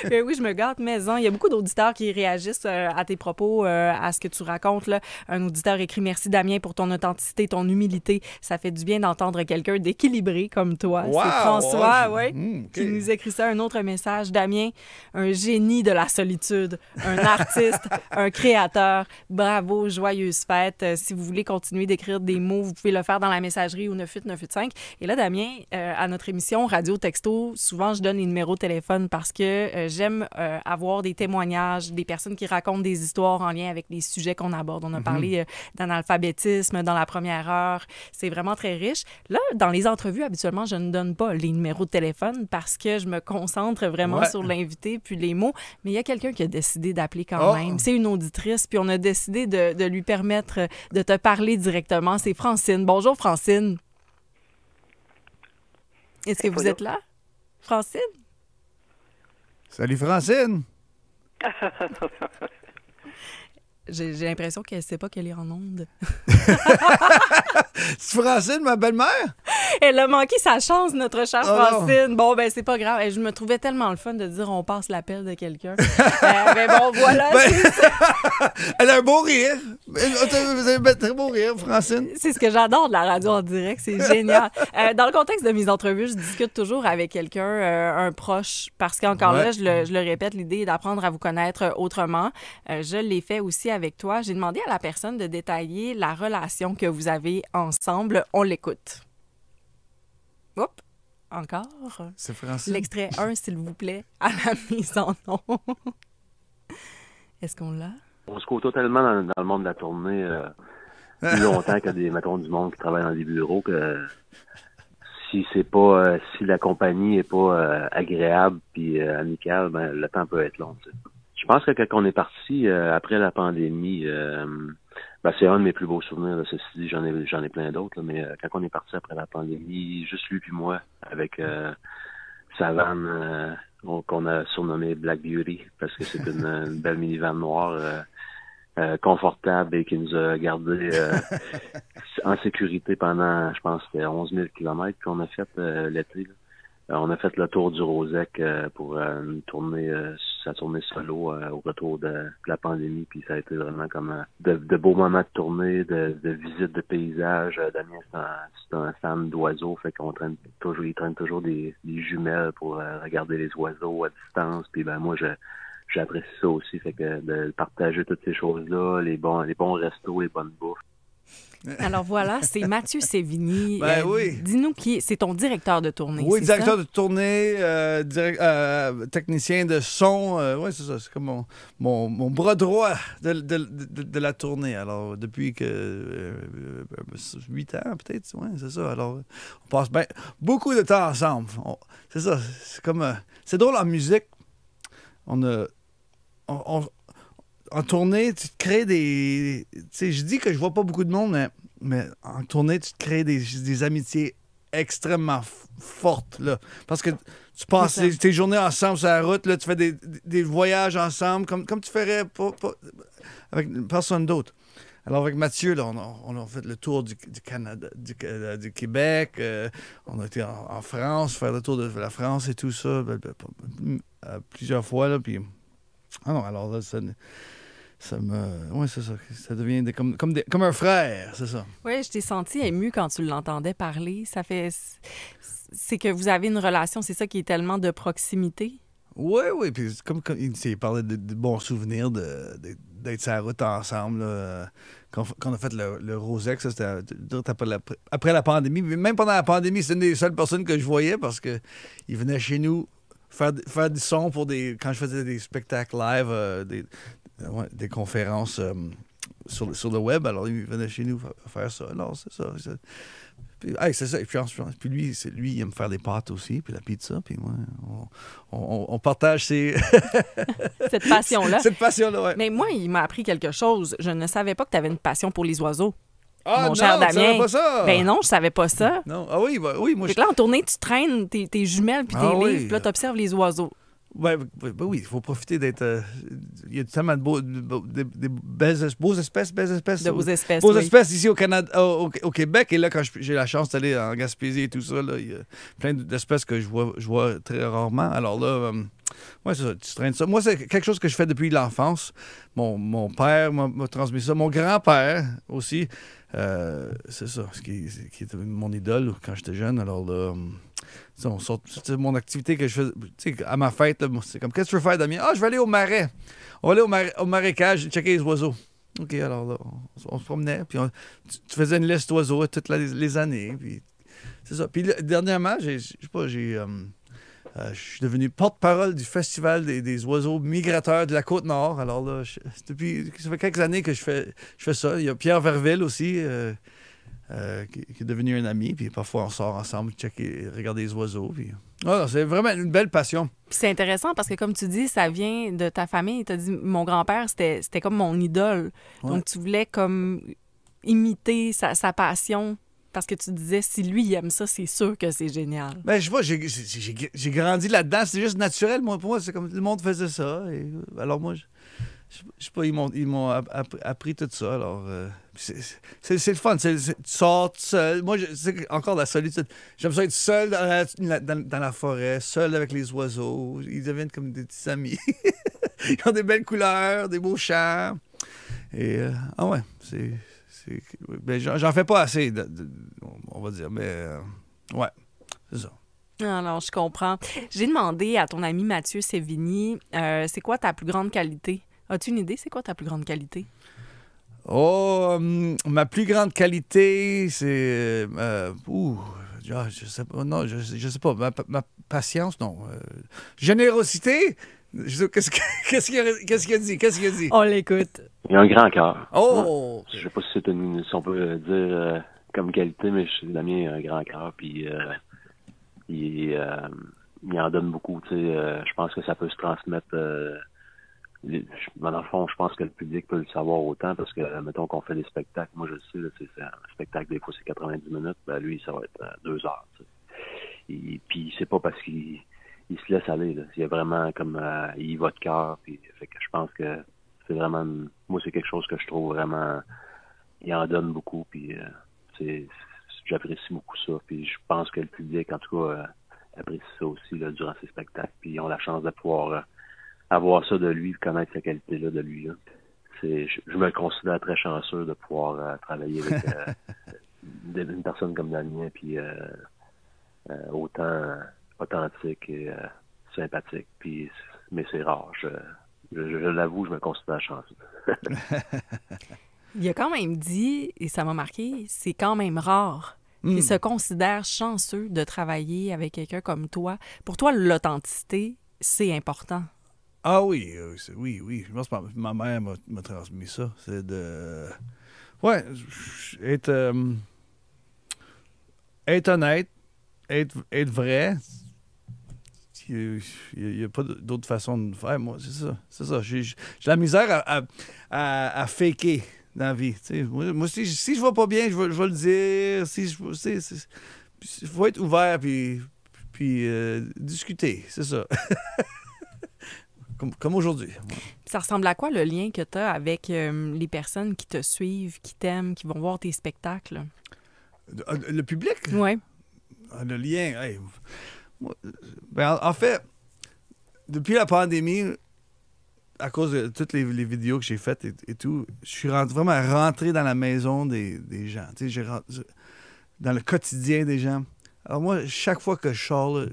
B: Ben oui, je me gâte maison. Il y a beaucoup d'auditeurs qui réagissent à tes propos, à ce que tu racontes, là. Un auditeur écrit « Merci Damien pour ton authenticité, ton humilité. Ça fait du bien d'entendre quelqu'un d'équilibré comme toi.
C: Wow!
B: C'est François,
C: Ouais,
B: qui nous écrit ça. Un autre message. Damien, un génie de la solitude, un artiste, un créateur. Bravo, joyeuse fête. Si vous voulez continuer d'écrire des mots, vous pouvez le faire dans la messagerie au 98985. Et là, Damien, à notre émission Radio Texto, souvent je donne les numéros de téléphone parce que j'aime avoir des témoignages, des personnes qui racontent des histoires en lien avec les sujets qu'on aborde. On a parlé d'analphabétisme dans la première heure. C'est vraiment très riche. Là, dans les entrevues, habituellement, je ne donne pas les numéros de téléphone parce que je me concentre vraiment sur l'invité puis les mots. Mais il y a quelqu'un qui a décidé d'appeler quand même. C'est une auditrice, puis on a décidé de lui permettre de te parler directement. C'est Francine. Bonjour, Francine. Est-ce que vous êtes là? Francine?
C: Salut, Francine!
B: J'ai l'impression qu'elle ne sait pas qu'elle est en onde.
C: C'est Francine, ma belle-mère?
B: Elle a manqué sa chance, notre chère
C: Oh
B: Francine. Bon, ben c'est pas grave. Je me trouvais tellement le fun de dire on passe l'appel de quelqu'un. Mais bon, voilà.
C: Elle a un beau rire. Vous avez un très beau rire, Francine.
B: C'est ce que j'adore de la radio en direct. C'est génial. Dans le contexte de mes entrevues, je discute toujours avec quelqu'un, un proche, parce qu'encore là, je le répète, l'idée est d'apprendre à vous connaître autrement. Je l'ai fait aussi avec toi. J'ai demandé à la personne de détailler la relation que vous avez ensemble. On l'écoute. Oups, encore.
C: C'est Francine.
B: L'extrait 1, s'il vous plaît, à la mise en nom. Est-ce qu'on l'a?
E: On se côtoie tellement dans le monde de la tournée plus longtemps que mettons, du monde qui travaille dans des bureaux que si la compagnie est pas agréable puis amicale, ben le temps peut être long. Tu sais. Je pense que quand on est parti après la pandémie, c'est un de mes plus beaux souvenirs. Là, ceci dit, j'en ai plein d'autres, là, mais quand on est parti après la pandémie, juste lui puis moi, avec sa vanne qu'on a surnommée Black Beauty, parce que c'est une belle minivan noire confortable et qui nous a gardé en sécurité pendant, je pense, 11 000 kilomètres qu'on a fait l'été. Là. On a fait le tour du Rosec pour une tournée, sa tournée solo au retour de la pandémie. Puis ça a été vraiment comme de beaux moments de tournée, de visite de paysages. Damien, c'est un fan d'oiseaux, fait qu'on traîne toujours des jumelles pour regarder les oiseaux à distance. Puis ben moi, j'apprécie ça aussi, fait que de partager toutes ces choses-là, les bons restos, les bonnes bouffes.
B: Alors voilà, c'est Mathieu Sévigny.
C: Ben oui.
B: Dis-nous c'est ton directeur de tournée.
C: Oui,
B: c'est
C: directeur
B: ça?
C: de tournée, technicien de son. Oui, c'est ça. C'est comme mon bras droit de la tournée. Alors, depuis que 8 ans, peut-être. Oui, c'est ça. Alors, on passe beaucoup de temps ensemble. C'est ça. C'est comme. C'est drôle en musique. En tournée, tu te crées des... Tu sais, je dis que je vois pas beaucoup de monde, mais en tournée, tu te crées des amitiés extrêmement fortes, là. Parce que tu passes tes journées ensemble sur la route, là, tu fais des voyages ensemble, comme tu ferais pas avec personne d'autre. Alors, avec Mathieu, là, on a fait le tour du Canada, du Québec. On a été en France, faire le tour de la France et tout ça, plusieurs fois, là, puis... Ah non, alors là, Ouais, c'est ça. Ça devient comme un frère, c'est ça.
B: Oui, je t'ai senti ému quand tu l'entendais parler. C'est que vous avez une relation, c'est ça qui est tellement de proximité.
C: Oui, oui. Puis comme il parlait de bons souvenirs d'être sur la route ensemble. Là, quand on a fait le Rosex, ça, c'était après la pandémie. Mais même pendant la pandémie, c'est une des seules personnes que je voyais parce qu'il venait chez nous faire du son quand je faisais des spectacles live, des conférences sur le web. Alors, il venait chez nous faire ça. Alors, c'est ça. Puis, c'est ça. Et puis lui, il aime faire des pâtes aussi, puis la pizza. Puis moi, on partage
B: cette passion-là.
C: Cette passion-là, oui.
B: Mais moi, il m'a appris quelque chose. Je ne savais pas que tu avais une passion pour les oiseaux.
C: Ah
B: mon
C: non,
B: cher Damien.
C: tu savais pas ça?
B: Ben non, je savais pas ça.
C: Non. Ah oui, oui. Moi,
B: Fait que là, en tournée, tu traînes tes jumelles puis tes livres, puis là, tu observes les oiseaux.
C: Oui, il faut profiter d'être... il y a tellement de beaux espèces.
B: De vos espèces,
C: Beaux
B: oui.
C: espèces ici au Canada, au Québec. Et là, quand j'ai la chance d'aller en Gaspésie et tout ça, là, il y a plein d'espèces que je vois très rarement. Alors là, c'est ça, tu traînes ça. Moi, c'est quelque chose que je fais depuis l'enfance. Mon père m'a transmis ça. Mon grand-père aussi, c'est ça, qui était mon idole quand j'étais jeune. Alors là... c'est mon activité que je fais à ma fête. Là, c'est comme, qu'est-ce que tu veux faire, Damien? Ah, je vais aller au marais. On va aller au marécage checker les oiseaux. OK, alors là, on se promenait. Puis tu faisais une liste d'oiseaux toutes les années. Puis c'est ça. Puis dernièrement, je suis devenu porte-parole du Festival des oiseaux migrateurs de la Côte-Nord. Alors là, ça fait quelques années que je fais ça. Il y a Pierre Verville aussi. Qui est devenu un ami, puis parfois on sort ensemble, regarder les oiseaux. Puis... c'est vraiment une belle passion.
B: Puis c'est intéressant parce que, comme tu dis, ça vient de ta famille. Tu as dit, mon grand-père, c'était comme mon idole.
C: Ouais.
B: Donc, tu voulais comme imiter sa passion parce que tu disais, si lui, il aime ça, c'est sûr que c'est génial.
C: Ben, je sais pas, j'ai grandi là-dedans. C'est juste naturel. Pour moi, c'est comme tout le monde faisait ça. Alors moi, je sais pas, ils m'ont appris tout ça. Alors, c'est le fun. Tu sors tout seul. Moi, c'est encore la solitude. J'aime ça être seul dans la forêt, seul avec les oiseaux. Ils deviennent comme des petits amis. Ils ont des belles couleurs, des beaux chants. Et, ben, j'en fais pas assez, on va dire. Mais, c'est ça.
B: Alors, je comprends. J'ai demandé à ton ami Mathieu Sévigny, c'est quoi ta plus grande qualité? As-tu une idée? C'est quoi ta plus grande qualité?
C: Ma plus grande qualité, c'est... je sais pas. Non, je sais pas. Ma patience, non. Générosité? Qu'est-ce qu'il a dit? Qu'est-ce qu'il a dit?
B: On l'écoute.
E: Il a un grand cœur.
C: Oh!
E: Je sais pas si si on peut dire comme qualité, mais Damien a un grand cœur, puis il en donne beaucoup. Je pense que ça peut se transmettre... dans le fond, je pense que le public peut le savoir autant parce que, mettons qu'on fait des spectacles, moi je le sais, là, c'est un spectacle, des fois c'est 90 minutes, ben lui, ça va être 2 heures. Puis c'est pas parce qu'il se laisse aller. Là. Il y a vraiment comme il y va de cœur. Puis fait que je pense que c'est vraiment moi c'est quelque chose que je trouve vraiment il en donne beaucoup. Puis j'apprécie beaucoup ça. Puis je pense que le public, en tout cas, apprécie ça aussi là, durant ces spectacles. Puis ils ont la chance de pouvoir avoir ça de lui, connaître cette qualité-là de lui. Là. Je me considère très chanceux de pouvoir travailler avec une personne comme Damien, puis autant authentique et sympathique. Puis, mais c'est rare. Je l'avoue, je me considère chanceux.
B: Il a quand même dit, et ça m'a marqué, c'est quand même rare. Il se considère chanceux de travailler avec quelqu'un comme toi. Pour toi, l'authenticité, c'est important.
C: Ah oui, oui. Je pense que ma mère m'a transmis ça. C'est de... Ouais, être honnête, être vrai. Il n'y a pas d'autre façon de faire. Moi, c'est ça. J'ai la misère à faker dans la vie. Moi, si je ne vais pas bien, je vais le dire. Il faut être ouvert puis discuter. C'est ça. Comme aujourd'hui.
B: Ça ressemble à quoi le lien que tu as avec les personnes qui te suivent, qui t'aiment, qui vont voir tes spectacles?
C: Le public?
B: Oui.
C: Le lien, en fait, depuis la pandémie, à cause de toutes les vidéos que j'ai faites et tout, je suis vraiment rentré dans la maison des gens. Tu sais, dans le quotidien des gens. Alors moi, chaque fois que je sors, là,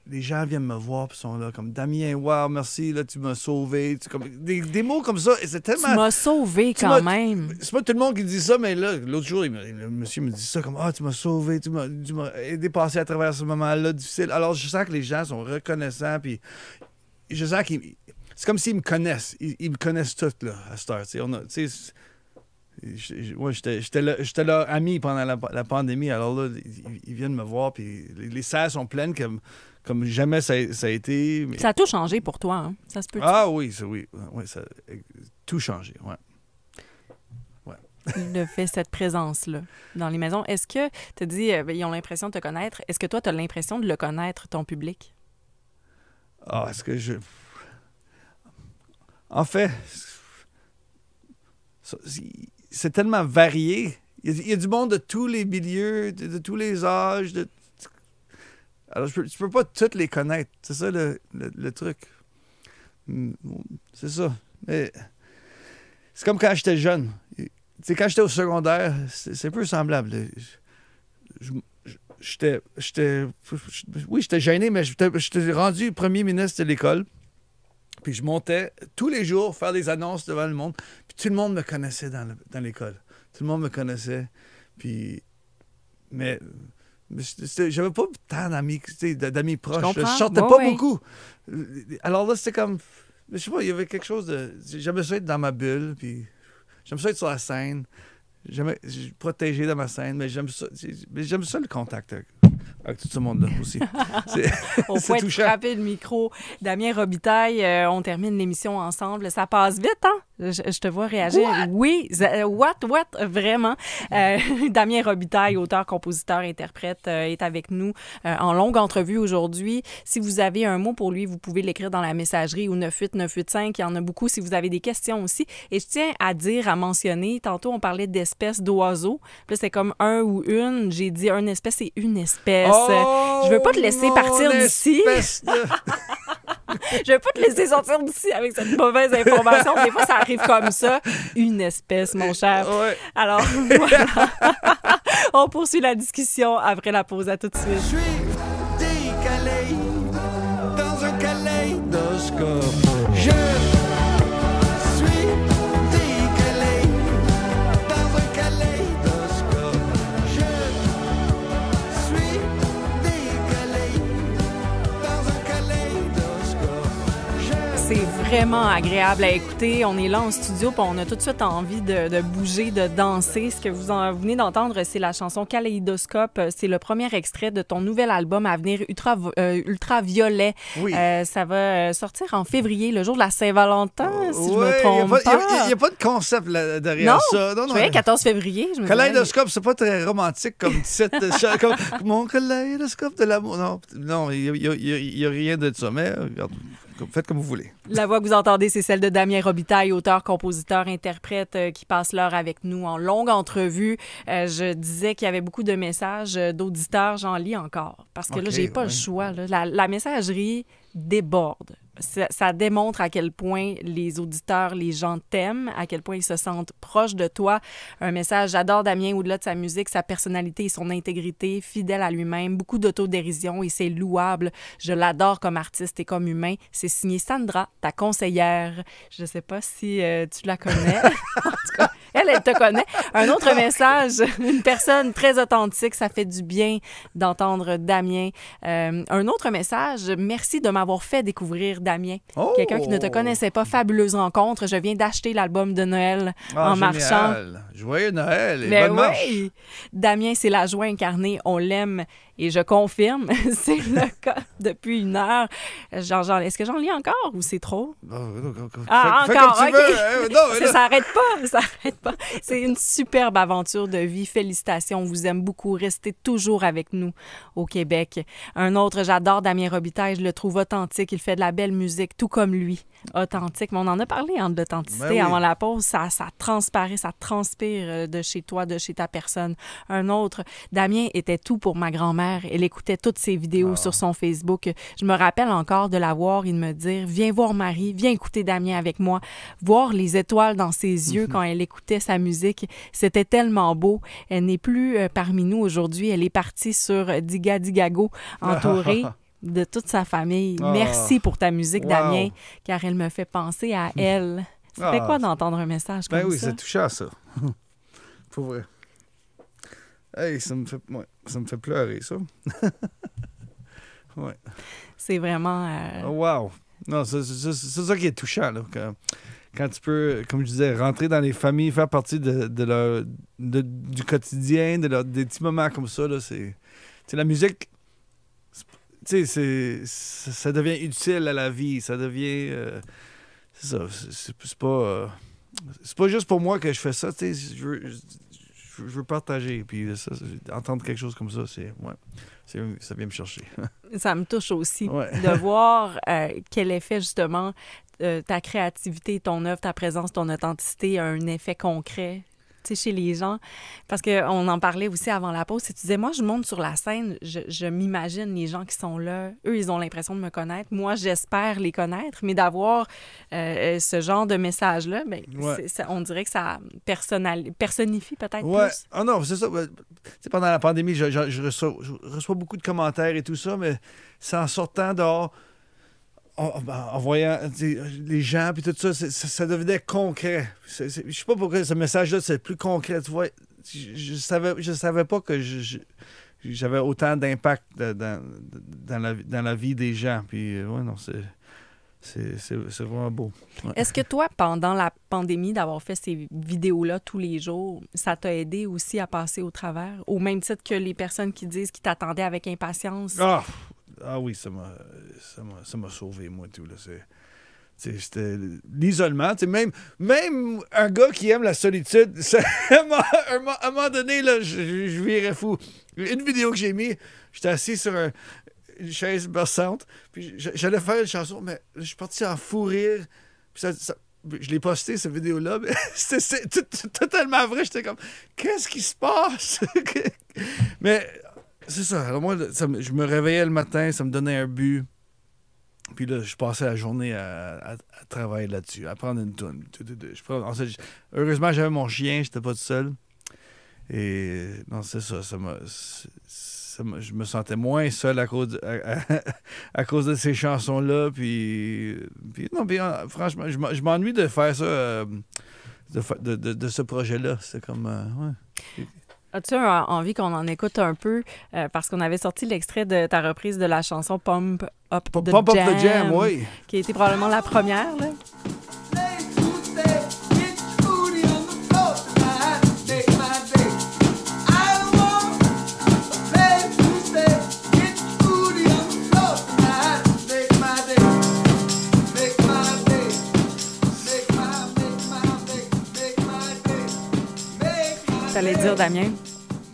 C: les gens viennent me voir et sont là comme « Damien, wow, merci, là, tu m'as sauvé. » Comme, des mots comme ça. Et c'est tellement...
B: Tu m'as sauvé quand même.
C: C'est pas tout le monde qui dit ça, mais là, l'autre jour, le monsieur me dit ça comme « Ah, tu m'as sauvé, tu m'as aidé à passer à travers ce moment-là difficile. » Alors, je sens que les gens sont reconnaissants, puis je sens qu'ils... C'est comme s'ils me connaissent. Ils me connaissent tous, là, à cette heure. J'étais là, ami pendant la pandémie. Alors là, ils viennent me voir, puis les salles sont pleines comme jamais ça a été. Mais...
B: Ça a tout changé pour toi, hein? Ça se peut.
C: Ah oui, ça a tout changé, ouais.
B: Le fait, cette présence-là dans les maisons. Est-ce que, tu as dit, ils ont l'impression de te connaître. Est-ce que toi, tu as l'impression de le connaître, ton public?
C: Ah, est-ce que je... En fait, c'est tellement varié. Il y a du monde de tous les milieux, de tous les âges. Alors, tu peux pas toutes les connaître. C'est ça le truc. C'est ça. Mais c'est comme quand j'étais jeune. Tu sais, quand j'étais au secondaire, c'est un peu semblable. J'étais gêné, mais j'étais rendu premier ministre de l'école. Puis je montais tous les jours faire des annonces devant le monde. Puis tout le monde me connaissait dans l'école. Tout le monde me connaissait. Puis... Mais j'avais pas tant d'amis proches. Je sortais pas beaucoup. Alors là, c'était comme... Je sais pas, il y avait quelque chose de... J'aimais ça être dans ma bulle, puis j'aimais ça être sur la scène. J'aimais protégé dans ma scène, mais j'aime ça le contact avec tout ce monde-là aussi.
B: On peut être frappé le micro. Damien Robitaille, on termine l'émission ensemble. Ça passe vite, hein? Je te vois réagir. What? Oui, what? Vraiment. Damien Robitaille, auteur, compositeur, interprète, est avec nous en longue entrevue aujourd'hui. Si vous avez un mot pour lui, vous pouvez l'écrire dans la messagerie au 98985. Il y en a beaucoup si vous avez des questions aussi. Et je tiens à mentionner, tantôt on parlait d'espèces d'oiseaux. Puis là, c'est comme un ou une. J'ai dit une espèce, c'est une espèce. Je veux pas te laisser partir d'ici. Je veux pas te laisser sortir d'ici avec cette mauvaise information. Des fois, ça arrive comme ça. Une espèce, mon cher.
C: Ouais.
B: Alors, voilà. On poursuit la discussion après la pause. À tout de suite.
D: Je suis décalé dans un kaléidoscope. Je suis décalé dans un kaléidoscope. Je suis décalé dans un kaléidoscope.
B: C'est vraiment agréable à écouter. On est là en studio, puis on a tout de suite envie de bouger, de danser. Ce que vous venez d'entendre, c'est la chanson Kaléidoscope. C'est le premier extrait de ton nouvel album à venir, Ultraviolet.
C: Oui.
B: Ça va sortir en février, le jour de la Saint-Valentin, si je me trompe pas.
C: Il n'y a pas de concept derrière ça.
B: Non, je voyais 14 février.
C: Kaléidoscope, c'est pas très romantique comme titre. Comme mon kaléidoscope de l'amour. Non, il n'y a rien de ça. Mais regarde, faites comme vous voulez.
B: La voix que vous entendez, c'est celle de Damien Robitaille, auteur, compositeur, interprète, qui passe l'heure avec nous en longue entrevue. Je disais qu'il y avait beaucoup de messages d'auditeurs, j'en lis encore. Parce que là, j'ai pas le choix. Là. La messagerie déborde. Ça démontre à quel point les auditeurs, les gens t'aiment, à quel point ils se sentent proches de toi. Un message, j'adore Damien au-delà de sa musique, sa personnalité et son intégrité, fidèle à lui-même, beaucoup d'autodérision et c'est louable. Je l'adore comme artiste et comme humain. C'est signé Sandra, ta conseillère. Je sais pas si tu la connais. En tout cas, elle te connaît. Un autre message, une personne très authentique, ça fait du bien d'entendre Damien. Un autre message, merci de m'avoir fait découvrir Damien. Oh! Quelqu'un qui ne te connaissait pas, fabuleuse rencontre. Je viens d'acheter l'album de Noël en marchant.
C: Joyeux Noël et
B: mais
C: bonne marche.
B: Oui. Damien, c'est la joie incarnée. On l'aime et je confirme, c'est le cas depuis une heure. Est-ce que j'en lis encore ou c'est trop?
C: Encore,
B: encore,
C: fais comme tu
B: OK.
C: veux. Non,
B: ça n'arrête pas. Ça arrête C'est une superbe aventure de vie. Félicitations, on vous aime beaucoup. Restez toujours avec nous au Québec. Un autre, j'adore Damien Robitaille, je le trouve authentique. Il fait de la belle musique, tout comme lui. Authentique. Mais on en a parlé de l'authenticité
C: Ben oui.
B: avant la pause. Ça transparaît, ça transpire de chez toi, de chez ta personne. Un autre, Damien était tout pour ma grand-mère. Elle écoutait toutes ses vidéos sur son Facebook. Je me rappelle encore de la voir et de me dire, viens voir Marie, viens écouter Damien avec moi. Voir les étoiles dans ses yeux quand elle écoutait sa musique, c'était tellement beau. Elle n'est plus parmi nous aujourd'hui. Elle est partie sur Digadigago, entourée de toute sa famille.
C: Ah.
B: Merci pour ta musique,
C: Wow.
B: Damien, car elle me fait penser à elle. Ça fait
C: Ah.
B: quoi d'entendre un message comme
C: Ben oui,
B: ça?
C: c'est touchant, ça. Pour vrai. Hey, ça me fait pleurer, ça. Ouais.
B: C'est vraiment...
C: Oh, wow. Non, c'est ça qui est touchant, là. Quand tu peux, comme je disais, rentrer dans les familles, faire partie du quotidien, des petits moments comme ça, là, c'est... Tu sais, la musique, tu sais, ça devient utile à la vie. Ça devient... c'est ça. C'est pas juste pour moi que je fais ça, tu sais. Je veux partager. Puis ça, entendre quelque chose comme ça, ça vient me chercher.
B: Ça me touche aussi
C: Ouais.
B: de voir quel effet, justement, ta créativité, ton œuvre, ta présence, ton authenticité a un effet concret, tu sais, chez les gens. Parce qu'on en parlait aussi avant la pause. Tu disais, moi, je monte sur la scène, je m'imagine les gens qui sont là. Eux, ils ont l'impression de me connaître. Moi, j'espère les connaître. Mais d'avoir ce genre de message-là, ben,
C: Ouais.
B: on dirait que ça personnifie peut-être
C: Ouais.
B: plus.
C: Ah non, c'est ça. Tu sais, pendant la pandémie, je reçois beaucoup de commentaires et tout ça, mais c'est en sortant dehors, en voyant les gens puis tout ça, ça devenait concret. Je sais pas pourquoi ce message-là, c'est plus concret. Tu vois, je savais pas que j'avais autant d'impact dans la vie des gens. Puis, ouais, non, c'est vraiment beau. Ouais.
B: Est-ce que toi, pendant la pandémie, d'avoir fait ces vidéos-là tous les jours, ça t'a aidé aussi à passer au travers? Au même titre que les personnes qui disent qu'ils t'attendaient avec impatience?
C: Ah oui, ça m'a sauvé, moi, tout. Là. C'était l'isolement. Même un gars qui aime la solitude, à un moment donné, là, je virais fou. Une vidéo que j'ai mis, j'étais assis sur une chaise berçante, puis j'allais faire une chanson, mais je suis parti en fou rire. Puis je l'ai posté, cette vidéo-là, mais c'est totalement vrai. J'étais comme, qu'est-ce qui se passe? Mais c'est ça. Alors moi, je me réveillais le matin, ça me donnait un but. Puis là, je passais la journée à travailler là-dessus, à prendre une toune. Ensuite, heureusement, j'avais mon chien, j'étais pas tout seul. Et non, c'est ça. Je me sentais moins seul à cause de ces chansons-là. Puis franchement, je m'ennuie de faire ça, de ce projet-là. C'est comme... ouais.
B: As-tu envie qu'on en écoute un peu? Parce qu'on avait sorti l'extrait de ta reprise de la chanson Pump Up the Jam,
C: oui.
B: Qui a été probablement la première, là. T'allais dire, Damien?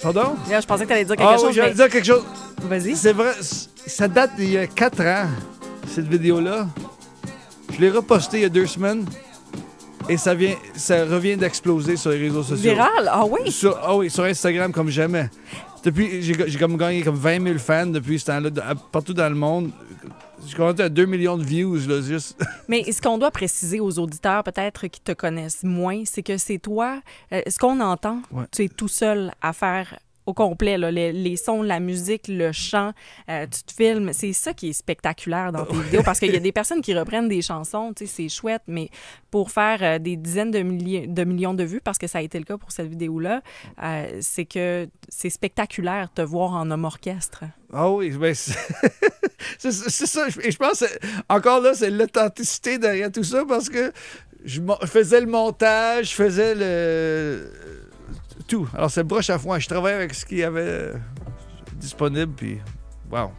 C: Pardon?
B: Là, je pensais que t'allais dire quelque chose.
C: Oui, j'allais
B: mais...
C: dire quelque chose.
B: Vas-y.
C: C'est vrai, ça date d'il y a 4 ans, cette vidéo-là. Je l'ai repostée il y a 2 semaines. Et ça revient d'exploser sur les réseaux sociaux.
B: Viral? Ah oui?
C: Sur Instagram comme jamais. Depuis, j'ai comme gagné comme 20 000 fans depuis ce temps-là, partout dans le monde. Je commentais à 2 millions de views, là, juste.
B: Mais ce qu'on doit préciser aux auditeurs, peut-être qui te connaissent moins, c'est que c'est toi, ce qu'on entend,
C: Ouais.
B: tu es tout seul à faire au complet, là, les sons, la musique, le chant, tu te filmes. C'est ça qui est spectaculaire dans tes vidéos, parce qu'il y a des personnes qui reprennent des chansons, tu sais, c'est chouette, mais pour faire des dizaines de millions de vues, parce que ça a été le cas pour cette vidéo-là, c'est que c'est spectaculaire de te voir en homme orchestre.
C: Ah oui, ben c'est ça. Et je pense, encore là, c'est l'authenticité derrière tout ça, parce que je faisais le montage, je faisais tout. Alors, c'est broche à foin. Je travaillais avec ce qu'il y avait disponible, puis wow.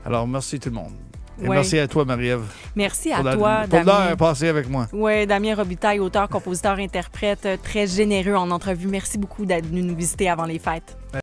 C: Alors, merci tout le monde. Et
B: Ouais.
C: merci à toi, Marie-Ève.
B: Merci à
C: pour
B: toi,
C: pour
B: Damien.
C: l'heure passée avec moi.
B: Oui, Damien Robitaille, auteur, compositeur, interprète, très généreux en entrevue. Merci beaucoup d'être venu nous visiter avant les fêtes.